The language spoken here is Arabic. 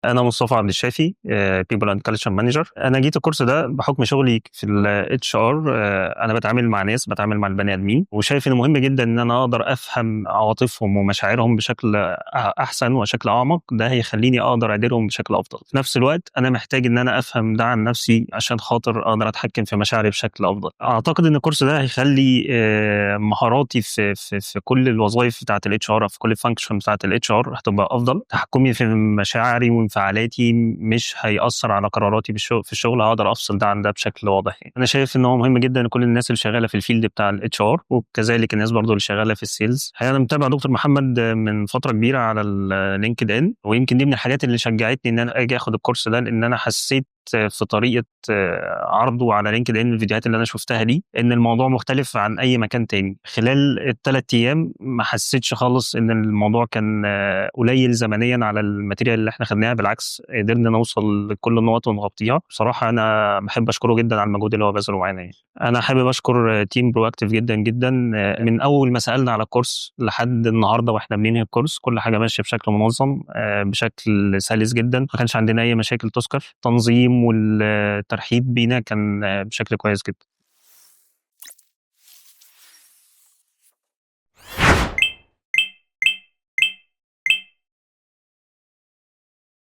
انا مصطفى عبد الشافي، بيبل اند كالتشر مانجر. انا جيت الكورس ده بحكم شغلي في الاتش ار. انا بتعامل مع ناس، بتعامل مع البني ادمين، وشايف انه مهم جدا ان انا اقدر افهم عواطفهم ومشاعرهم بشكل احسن وشكل اعمق. ده هيخليني اقدر اديرهم بشكل افضل. في نفس الوقت انا محتاج ان انا افهم ده عن نفسي عشان خاطر اقدر اتحكم في مشاعري بشكل افضل. اعتقد ان الكورس ده هيخلي مهاراتي في كل الوظائف بتاعه الاتش ار، في كل الفانكشن بتاعه الاتش ار هتبقى افضل. تحكمي في مشاعري وانفعالاتي مش هيأثر على قراراتي في الشغل، هقدر افصل ده عن ده بشكل واضح. يعني انا شايف ان هو مهم جدا لكل الناس اللي شغاله في الفيلد بتاع الاتش ار، وكذلك الناس برضو اللي شغاله في السيلز. انا متابع دكتور محمد من فتره كبيره على اللينكد ان، ويمكن دي من الحاجات اللي شجعتني ان انا اجي اخد الكورس ده، لان انا حسيت في طريقه عرضه على لينكد ان، الفيديوهات اللي انا شفتها دي، ان الموضوع مختلف عن اي مكان تاني. خلال الثلاث ايام ما حسيتش خالص ان الموضوع كان قليل زمنيا على الماتيريال اللي احنا خدناها. بالعكس، قدرنا نوصل لكل النقط ونغطيها. بصراحه انا بحب اشكره جدا على المجهود اللي هو بذله معانا. يعني انا حابب اشكر تيم برواكتيف جدا جدا. من اول ما سالنا على الكورس لحد النهارده واحنا بننهي الكورس، كل حاجه ماشيه بشكل منظم، بشكل سلس جدا. ما كانش عندنا اي مشاكل تذكر. تنظيم والترحيب بينا كان بشكل كويس جدا.